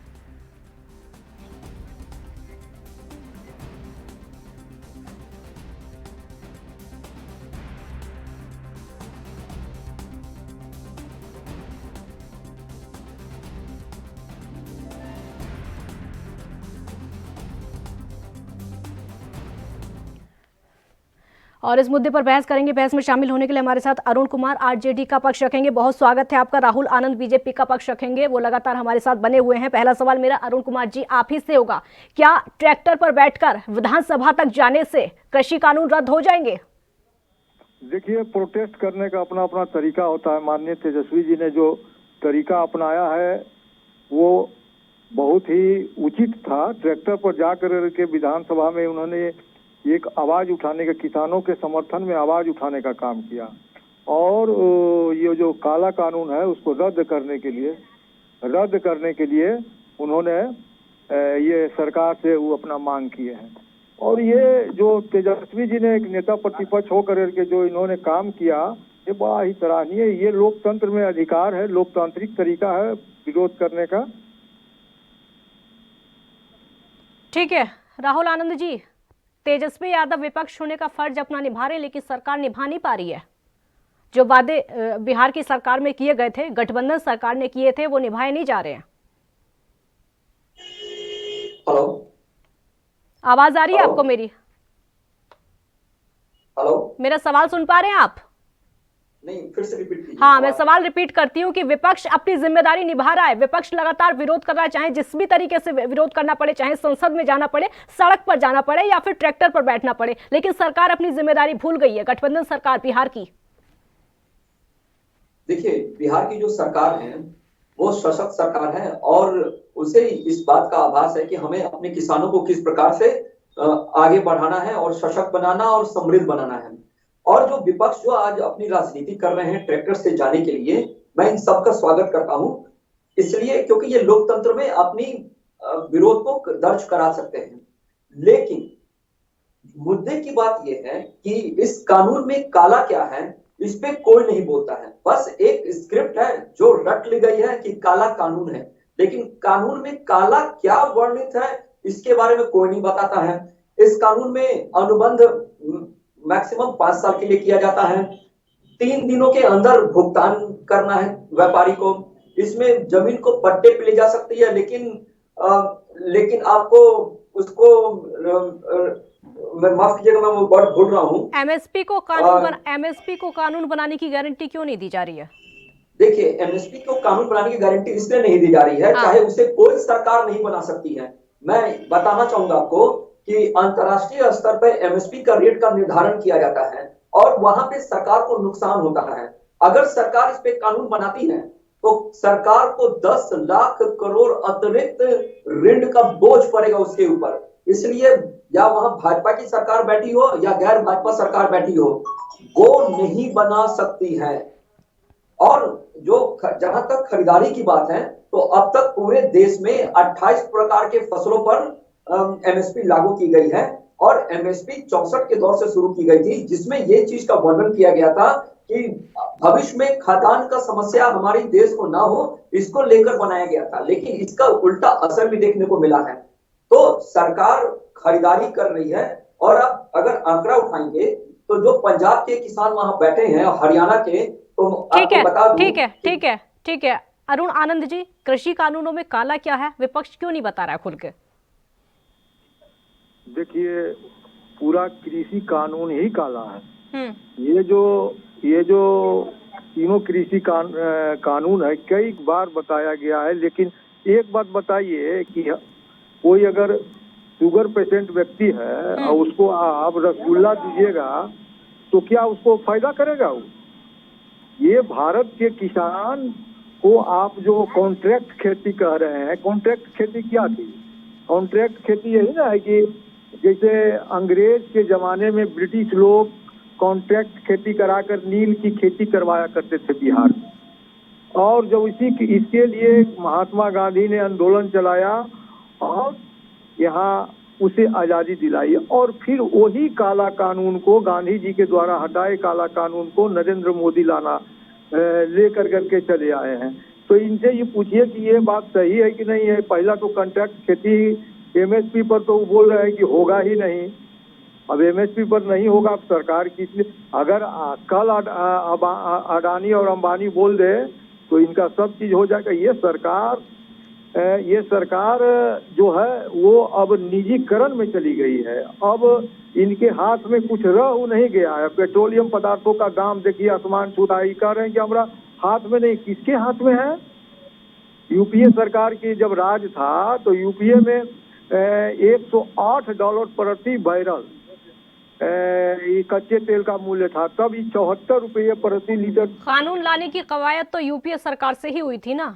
और इस मुद्दे पर बहस करेंगे। बहस में शामिल होने के लिए हमारे साथ अरुण कुमार आरजेडी का पक्ष रखेंगे। बहुत स्वागत है आपका। राहुल आनंद बीजेपी का पक्ष रखेंगे, वो लगातार हमारे साथ बने हुए हैं। पहला सवाल मेरा अरुण कुमार जी आप ही से होगा, क्या ट्रैक्टर पर बैठकर विधानसभा तक जाने से कृषि कानून रद्द हो जाएंगे? देखिए, प्रोटेस्ट करने का अपना अपना तरीका होता है। माननीय तेजस्वी जी ने जो तरीका अपनाया है वो बहुत ही उचित था। ट्रैक्टर पर जाकर के विधानसभा में उन्होंने एक आवाज उठाने का, किसानों के समर्थन में आवाज उठाने का काम किया और ये जो काला कानून है उसको रद्द करने के लिए उन्होंने ये सरकार से वो अपना मांग किए हैं। और ये जो तेजस्वी जी ने एक नेता प्रतिपक्ष होकर के जो इन्होंने काम किया, ये बड़ा ही सराहनीय। ये लोकतंत्र में अधिकार है, लोकतांत्रिक तरीका है विरोध करने का। ठीक है राहुल आनंद जी, तेजस्वी यादव विपक्ष होने का फर्ज अपना निभा रहे हैं, लेकिन सरकार निभा नहीं पा रही है। जो वादे बिहार की सरकार में किए गए थे, गठबंधन सरकार ने किए थे, वो निभाए नहीं जा रहे हैं। हेलो, आवाज आ रही है आपको मेरी? हेलो, मेरा सवाल सुन पा रहे हैं आप? नहीं, फिर से रिपीट कीजिए। हाँ, मैं सवाल रिपीट करती हूँ कि विपक्ष अपनी जिम्मेदारी निभा रहा है। विपक्ष लगातार विरोध कर रहा है, चाहे जिस भी तरीके से विरोध करना पड़े, चाहे संसद में जाना पड़े, सड़क पर जाना पड़े या फिर ट्रैक्टर पर बैठना पड़े, लेकिन सरकार अपनी जिम्मेदारी भूल गई है। गठबंधन सरकार बिहार की, देखिए, बिहार की जो सरकार है वो सशक्त सरकार है और उसे इस बात का आभास है कि हमें अपने किसानों को किस प्रकार से आगे बढ़ाना है और सशक्त बनाना और समृद्ध बनाना है। और जो विपक्ष जो आज अपनी राजनीति कर रहे हैं ट्रैक्टर से जाने के लिए, मैं इन सबका स्वागत करता हूं, इसलिए क्योंकि ये लोकतंत्र में अपनी विरोध को दर्ज करा सकते हैं। लेकिन मुद्दे की बात यह है कि इस कानून में काला क्या है, इस पे कोई नहीं बोलता है। बस एक स्क्रिप्ट है जो रट ली गई है कि काला कानून है, लेकिन कानून में काला क्या वर्णित है इसके बारे में कोई नहीं बताता है। इस कानून में अनुबंध मैक्सिमम 5 साल के लिए किया जाता है, 3 दिनों के अंदर भुगतान करना है व्यापारी को। इसमें जमीन को पट्टे पे ले जा सकती है, लेकिन आपको उसको माफ कीजिएगा, मैं वो वर्ड भूल रहा हूँ। एमएसपी को कानून बनाने की गारंटी क्यों नहीं दी जा रही है? देखिए, एमएसपी को कानून बनाने की गारंटी इसलिए नहीं दी जा रही है, चाहे उसे कोई सरकार नहीं बना सकती है। मैं बताना चाहूंगा आपको कि अंतर्राष्ट्रीय स्तर पर एमएसपी का रेट का निर्धारण किया जाता है और वहां पे सरकार को नुकसान होता है। अगर सरकार इस पे कानून बनाती है तो सरकार को 10 लाख करोड़ अतिरिक्त ऋण का बोझ पड़ेगा उसके ऊपर। इसलिए या वहां भाजपा की सरकार बैठी हो या गैर भाजपा सरकार बैठी हो, वो नहीं बना सकती है। और जो जहां तक खरीदारी की बात है, तो अब तक पूरे देश में 28 प्रकार के फसलों पर एमएसपी लागू की गई है और एमएसपी 64 के दौर से शुरू की गई थी, जिसमें ये चीज का वर्णन किया गया था कि भविष्य में खाद्यान्न का समस्या हमारे देश को ना हो, इसको लेकर बनाया गया था। लेकिन इसका उल्टा असर भी देखने को मिला है। तो सरकार खरीदारी कर रही है और अब अगर आंकड़ा उठाएंगे तो जो पंजाब के किसान वहां बैठे हैं, हरियाणा के, तो आपको बता दूं। ठीक है अरुण आनंद जी, कृषि कानूनों में काला क्या है, विपक्ष क्यों नहीं बता रहा है खुल के? देखिए, पूरा कृषि कानून ही काला है। ये जो तीनों कृषि कानून है, कई बार बताया गया है। लेकिन एक बात बताइए कि कोई अगर शुगर पेशेंट व्यक्ति है और उसको आप रसगुल्ला दीजिएगा तो क्या उसको फायदा करेगा? वो ये भारत के किसान को आप जो कॉन्ट्रैक्ट खेती कह रहे हैं, कॉन्ट्रैक्ट खेती क्या थी? कॉन्ट्रैक्ट खेती यही ना है कि जैसे अंग्रेज के जमाने में ब्रिटिश लोग कॉन्ट्रैक्ट खेती कराकर नील की खेती करवाया करते थे बिहार में, और जब इसके लिए महात्मा गांधी ने आंदोलन चलाया और यहाँ उसे आज़ादी दिलाई, और फिर वही काला कानून को गांधी जी के द्वारा हटाए काला कानून को नरेंद्र मोदी लेकर करके चले आए हैं। तो इनसे ये पूछिए कि ये बात सही है कि नहीं है। पहला तो कॉन्ट्रैक्ट खेती एमएसपी पर तो बोल रहे हैं कि होगा ही नहीं। अब एमएसपी पर नहीं होगा, अब सरकार की, अगर कल अडानी और अंबानी बोल दे तो इनका सब चीज हो जाएगा। ये सरकार जो है वो अब निजीकरण में चली गई है। अब इनके हाथ में कुछ रह नहीं गया है। पेट्रोलियम पदार्थों का दाम देखिए आसमान छूता है। कह रहे हैं कि हमारा हाथ में नहीं, किसके हाथ में है? यूपीए सरकार की जब राज था तो यूपीए में $108 प्रति बैरल ये कच्चे तेल का मूल्य था, तब 74 रुपये प्रति लीटर। कानून लाने की कवायद तो यूपीए सरकार से ही हुई थी ना।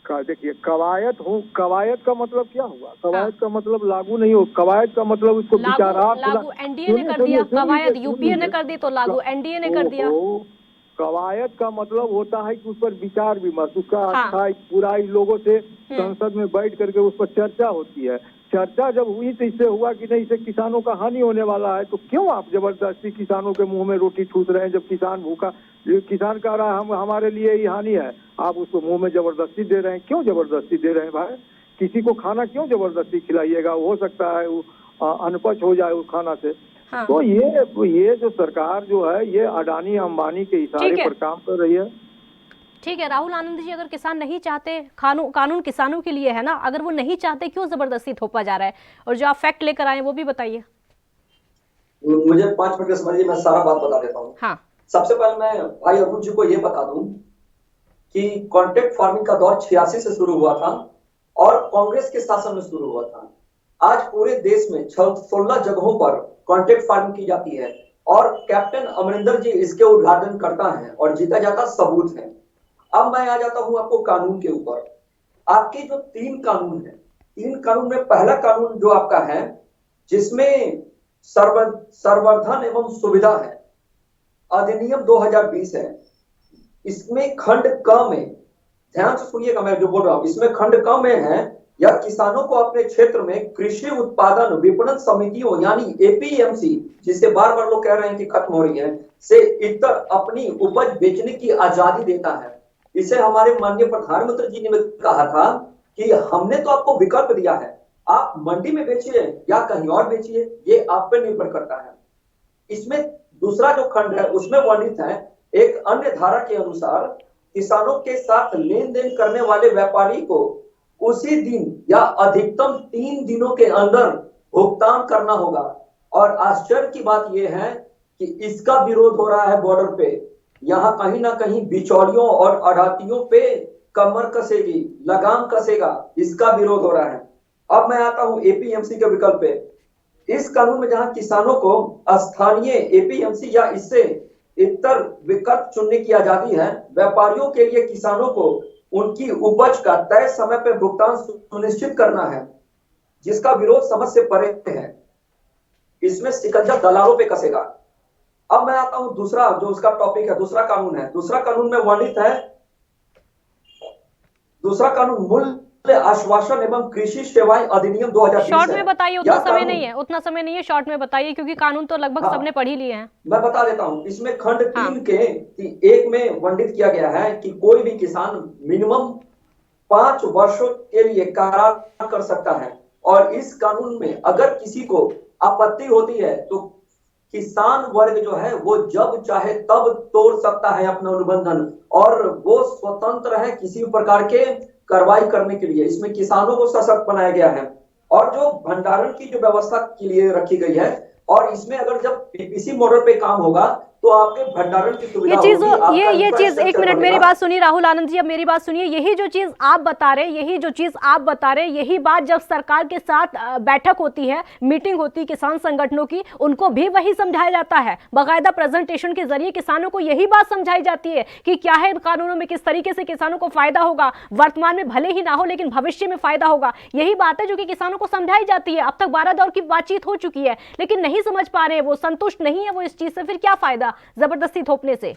देखिए, कवायद का मतलब क्या हुआ? कवायद का मतलब लागू नहीं हो, कवायद का मतलब उसको लागू एनडीए ने कर दिया, कवायद यूपीए ने कर दी तो लागू एनडीए ने कर दिया। कवायद का मतलब होता है कि उस पर विचार विमर्श, उसका अच्छाई बुराई लोगों से संसद में बैठ करके उस पर चर्चा होती है। चर्चा जब हुई तो इससे हुआ कि नहीं, इससे किसानों का हानि होने वाला है, तो क्यों आप जबरदस्ती किसानों के मुंह में रोटी ठूस रहे हैं? जब किसान भूखा, किसान कह रहा है हमारे लिए ये हानि है, आप उसको मुंह में जबरदस्ती दे रहे हैं। क्यों जबरदस्ती दे रहे हैं भाई? किसी को खाना क्यों जबरदस्ती खिलाइएगा? हो सकता है वो अनपच हो जाए उस खाना से। हाँ। तो ये जो सरकार जो है, ये अडानी अंबानी के इशारे पर काम कर रही है। ठीक है राहुल आनंद जी, अगर किसान नहीं चाहते, कानून किसानों के लिए है ना, अगर वो नहीं चाहते क्यों जबरदस्ती थोपा जा रहा है? और जो आप फैक्ट लेकर आए वो भी बताइए। मुझे 5 मिनट समझिए, मैं सारा बात बता देता हूँ। हाँ। सबसे पहले मैं भाई अरुण जी को ये बता दूं कि कॉन्ट्रैक्ट फार्मिंग का दौर 86 से शुरू हुआ था और कांग्रेस के शासन में शुरू हुआ था। आज पूरे देश में 16 जगहों पर कॉन्ट्रैक्ट फार्मिंग की जाती है और कैप्टन अमरिंदर जी इसके उद्घाटन करता है और जीता जाता सबूत है। अब मैं आ जाता हूं आपको कानून के ऊपर। आपके जो 3 कानून है, 3 कानून में पहला कानून जो आपका है, जिसमें संवर्धन एवं सुविधा है, अधिनियम 2020 है। इसमें खंड क में, ध्यान से सुनिएगा मैं जो बोल रहा हूं, इसमें खंड क में है, या किसानों को अपने क्षेत्र में कृषि उत्पादन विपणन समितियों यानी एपीएमसी, जिसे बार बार लोग कह रहे हैं कि खत्म हो रही है, से इतर अपनी उपज बेचने की आजादी देता है। इसे हमारे माननीय प्रधानमंत्री जी ने कहा था कि हमने तो आपको विकल्प दिया है, आप मंडी में बेचिए या कहीं और बेचिए, ये आप पर निर्भर करता है। इसमें दूसरा जो खंड है उसमें वर्णित है, एक अन्य धारा के अनुसार किसानों के साथ लेन देन करने वाले व्यापारी को उसी दिन या अधिकतम 3 दिनों के अंदर भुगतान करना होगा। और आश्चर्य की बात यह है कि इसका विरोध हो रहा है बॉर्डर पे। यहाँ कहीं ना कहीं बिचौलियों और आढ़तियों पे कमर कसेगी, लगाम कसेगा, इसका विरोध हो रहा है। अब मैं आता हूं एपीएमसी के विकल्प पे। इस कानून में जहां किसानों को स्थानीय एपीएमसी या इससे इतर विकल्प चुनने की आजादी है, व्यापारियों के लिए किसानों को उनकी उपज का तय समय पर भुगतान सुनिश्चित करना है, जिसका विरोध समझ से परे है। इसमें शिकंजा दलालों पे कसेगा। अब मैं आता हूं दूसरा जो उसका टॉपिक है, दूसरा कानून है। दूसरा कानून में वर्णित है, दूसरा कानून मूल्य आश्वासन एवं कृषि सेवाएं अधिनियम 2020। शॉर्ट में बताइए, उतना समय नहीं है, उतना समय नहीं है, शॉर्ट में बताइए क्योंकि कानून तो लगभग सबने पढ़ ही लिए हैं। मैं बता देता हूं। इसमें खंड 3 के 1 में वर्णित किया गया है कि कोई भी किसान मिनिमम 5 वर्षों के लिए करार कर सकता है, और इस कानून में अगर किसी को आपत्ति होती है तो किसान वर्ग जो है वो जब चाहे तब तोड़ सकता है अपना अनुबंधन, और वो स्वतंत्र है किसी प्रकार के कार्रवाई करने के लिए। इसमें किसानों को सशक्त बनाया गया है, और जो भंडारण की जो व्यवस्था के लिए रखी गई है, और इसमें अगर जब पीपीसी मॉडल पे काम होगा तो आपके भंडारण की सुविधा होगी। ये चीज एक मिनट मेरी बात सुनिए राहुल आनंद जी, अब मेरी बात सुनिए। यही जो चीज आप बता रहे, यही बात जब सरकार के साथ बैठक होती है, मीटिंग होती है किसान संगठनों की, उनको भी वही समझाया जाता है। बाकायदा प्रेजेंटेशन के जरिए किसानों को यही बात समझाई जाती है कि क्या है इन कानूनों में, किस तरीके से किसानों को फायदा होगा, वर्तमान में भले ही ना हो लेकिन भविष्य में फायदा होगा। यही बात है जो कि किसानों को समझाई जाती है। अब तक 12 दौर की बातचीत हो चुकी है, लेकिन नहीं समझ पा रहे हैं, वो संतुष्ट नहीं है वो इस चीज से। फिर क्या फायदा जबरदस्ती थोपने से?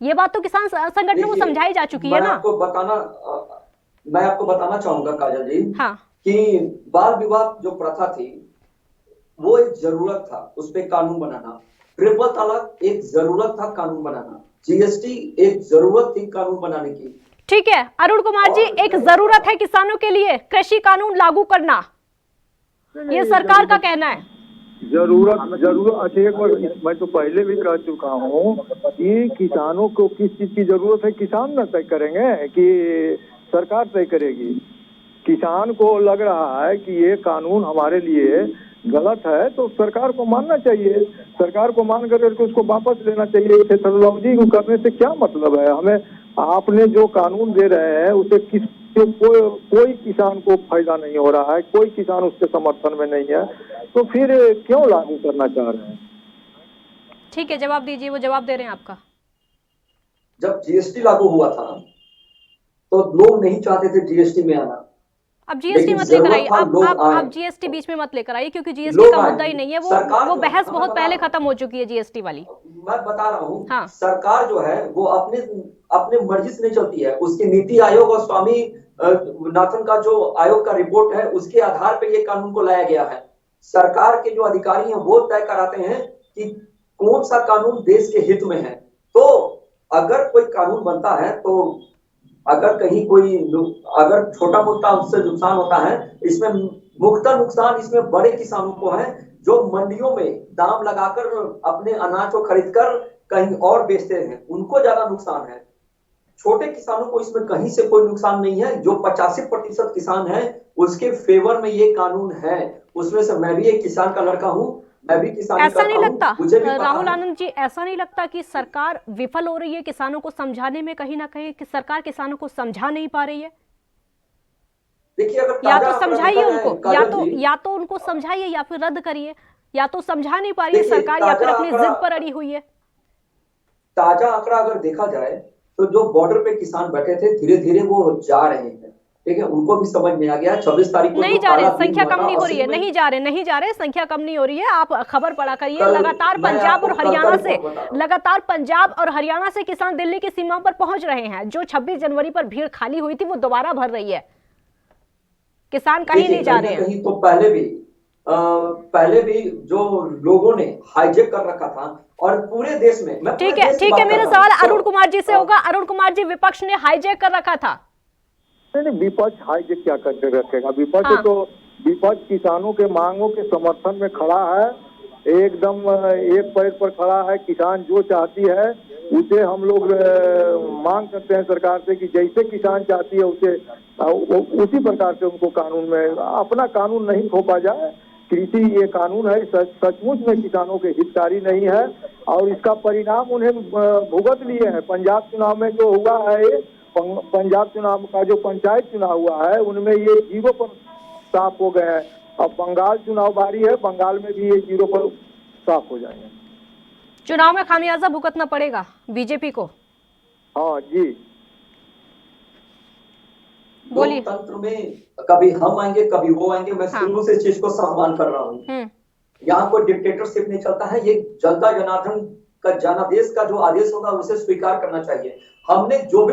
ये बात तो किसान संगठनों को समझाई जा चुकी है ना। मैं आपको बताना चाहूंगा काजल जी, हाँ, कि बाल विवाह जो प्रथा थी वो एक जरूरत था, उस पे कानून बनाना। ट्रिपल तलाक एक जरूरत था कानून बनाना। जीएसटी एक जरूरत थी कानून बनाने की। ठीक है अरुण कुमार जी, एक जरूरत है किसानों के लिए कृषि कानून लागू करना, ये सरकार का कहना है। जरूरत अच्छा, एक बार मैं तो पहले भी कह चुका हूँ कि किसानों को किस चीज की जरूरत है किसान न तय करेंगे कि सरकार तय करेगी। किसान को लग रहा है कि ये कानून हमारे लिए गलत है तो सरकार को मानना चाहिए, सरकार को मान करके उसको वापस लेना चाहिए। टेक्नोलॉजी को करने से क्या मतलब है? हमें आपने जो कानून दे रहे हैं उसे किस जो कोई किसान को फायदा नहीं हो रहा है, कोई किसान उसके समर्थन में नहीं है, तो फिर क्यों लागू करना चाह रहे हैं? ठीक है, जवाब दीजिए, वो जवाब दे रहे हैं आपका। जब जीएसटी लागू हुआ था तो लोग नहीं चाहते थे जीएसटी में आना। अब जीएसटी मत लेकर आइए, आप जीएसटी बीच में मत लेकर आइए, क्योंकि जीएसटी का मुद्दा ही नहीं है, वो बहस बहुत पहले खत्म हो चुकी है जीएसटी वाली। मैं बता रहा हूँ, हाँ। सरकार जो है वो अपने मर्जी से नहीं चलती है। उसकी नीति आयोग और स्वामी नाथन का जो आयोग का रिपोर्ट है उसके आधार पर ये कानून को लाया गया है। सरकार के जो अधिकारी हैं वो तय कराते हैं कि कौन सा कानून देश के हित में है। तो अगर कोई कानून बनता है तो अगर कहीं अगर छोटा मोटा उससे नुकसान होता है, इसमें मुख्यतः नुकसान इसमें बड़े किसानों को है जो मंडियों में दाम लगाकर अपने अनाज को खरीदकर कहीं और बेचते हैं, उनको ज्यादा नुकसान है। छोटे किसानों को इसमें कहीं से कोई नुकसान नहीं है। जो 85% किसान है उसके फेवर में ये कानून है। उसमें से मैं भी एक किसान का लड़का हूँ, मैं भी किसान। ऐसा नहीं लगता राहुल आनंद जी, ऐसा नहीं लगता कि सरकार विफल हो रही है किसानों को समझाने में? कहीं ना कहीं कि सरकार किसानों को समझा नहीं पा रही है। देखिए, अगर या तो समझाइए उनको, या तो उनको समझाइए या फिर रद्द करिए। या तो समझा नहीं पा रही है सरकार, या फिर अपनी जिद पर अड़ी हुई है। ताजा आंकड़ा अगर देखा जाए तो जो बॉर्डर पे किसान बैठे थे धीरे धीरे वो जा रहे हैं, ठीक है, उनको भी समझ में आ गया। 26 तारीख को नहीं जा रहे, संख्या कम नहीं हो रही है, नहीं जा रहे, संख्या कम नहीं हो रही है। आप खबर पढ़ा करिए, लगातार पंजाब और हरियाणा से किसान दिल्ली की सीमा पर पहुंच रहे हैं। जो 26 जनवरी पर भीड़ खाली हुई थी वो दोबारा भर रही है। किसान कहीं नहीं जा रहे हैं। तो पहले भी जो लोगों ने हाईजेक कर रखा था और पूरे देश में, ठीक है, मेरा सवाल अरुण कुमार जी से होगा। अरुण कुमार जी, विपक्ष ने हाईजेक कर रखा था। नहीं, विपक्ष हाईजेक क्या करके रखेगा? विपक्ष तो विपक्ष किसानों के मांगों के समर्थन में खड़ा है, एकदम एक पैर पर खड़ा है। किसान जो चाहती है उसे हम लोग मांग करते हैं सरकार से कि जैसे किसान चाहती है उसे उसी प्रकार से उनको कानून में अपना कानून नहीं थोपा जाए। कृषि ये कानून है, सचमुच में किसानों के हितकारी नहीं है और इसका परिणाम उन्हें भुगत लिए हैं। पंजाब चुनाव में जो हुआ है, पंजाब चुनाव का जो पंचायत चुनाव हुआ है उनमें ये 0 पर साफ हो गए हैं। अब बंगाल चुनाव बारी है, बंगाल में भी ये 0 पर साफ हो जाएंगे। चुनाव में खामियाजा भुगतना पड़ेगा बीजेपी को। हाँ जी, बोलिए। लोकतंत्र में कभी हम आएंगे कभी वो आएंगे। मैं शुरू से इस चीज को सम्मान कर रहा हूँ। यहाँ कोई डिक्टेटरशिप नहीं चलता है। ये जनता जनार्दन का जनादेश का जो आदेश होगा उसे स्वीकार करना चाहिए। हमें जो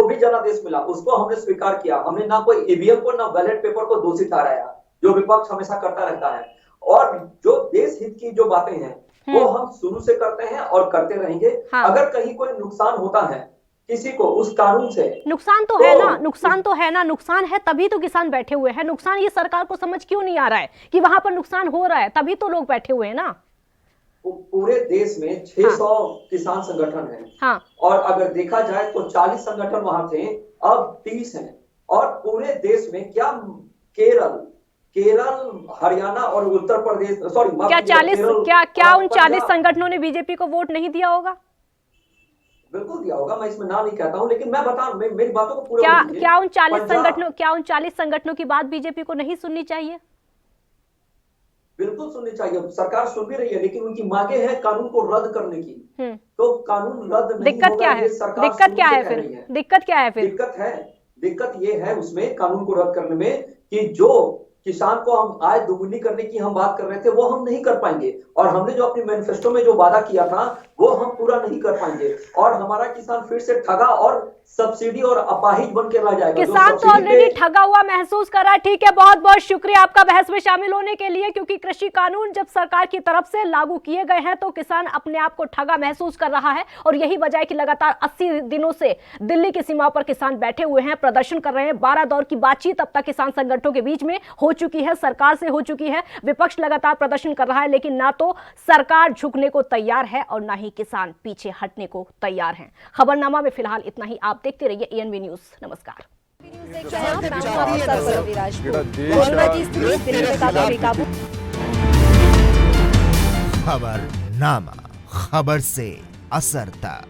भी जनादेश मिला उसको हमने स्वीकार किया। हमने ना कोई ईवीएम को ना बैलेट पेपर को दोषी ठहराया, जो विपक्ष हमेशा करता रहता है। और जो देश हित की जो बातें हैं वो हम शुरू से करते हैं और करते रहेंगे। अगर कहीं कोई नुकसान होता है किसी को उस कानून से, नुकसान तो है ना, नुकसान है तभी तो किसान बैठे हुए हैं। नुकसान ये सरकार को समझ क्यों नहीं आ रहा है कि वहां पर नुकसान हो रहा है, तभी तो लोग बैठे हुए हैं ना। पूरे देश में 600 किसान संगठन हैं। हाँ। और अगर देखा जाए तो 40 संगठन वहां थे, अब 30 हैं। और पूरे देश में क्या केरल, हरियाणा और उत्तर प्रदेश, सॉरी, क्या उन 40 संगठनों ने बीजेपी को वोट नहीं दिया होगा? बिल्कुल दिया होगा, मैं इसमें ना नहीं कहता हूं, लेकिन मैं बता मेरी बातों को पूरा क्या उन 40 संगठनों की बात बीजेपी को नहीं सुननी चाहिए? बिल्कुल सुननी चाहिए। सरकार सुन भी रही है, लेकिन उनकी मांगे हैं कानून को रद्द करने की। तो कानून रद्द नहीं दिक्कत होगा, क्या है? दिक्कत क्या है फिर? दिक्कत ये है उसमें कानून को रद्द करने में कि जो किसान को हम आय दोगुनी करने की हम बात कर रहे थे वो हम नहीं कर पाएंगे। और हमने जो अपनी मैनिफेस्टो में जो वादा किया था वो हम पूरा नहीं कर पाएंगे। और हमारा किसान फिर से ठगा और सब्सिडी और अपाहिज बन के रह जाएगा। किसान तो ऑलरेडी ठगा हुआ महसूस कर रहा है। ठीक है, बहुत बहुत शुक्रिया आपका बहस में शामिल होने के लिए, क्योंकि कृषि कानून जब सरकार की तरफ से लागू किए गए हैं तो किसान अपने आप को ठगा महसूस कर रहा है। और यही वजह है कि लगातार 80 दिनों से दिल्ली की सीमा पर किसान बैठे हुए हैं, प्रदर्शन कर रहे हैं। 12 दौर की बातचीत अब तक किसान संगठनों के बीच में हो चुकी है, सरकार से हो चुकी है। विपक्ष लगातार प्रदर्शन कर रहा है, लेकिन ना तो सरकार झुकने को तैयार है और ना ही किसान पीछे हटने को तैयार हैं। खबरनामा में फिलहाल इतना ही। आप देखते रहिए ENV न्यूज। नमस्कार। खबरनामा, खबर से असर तक।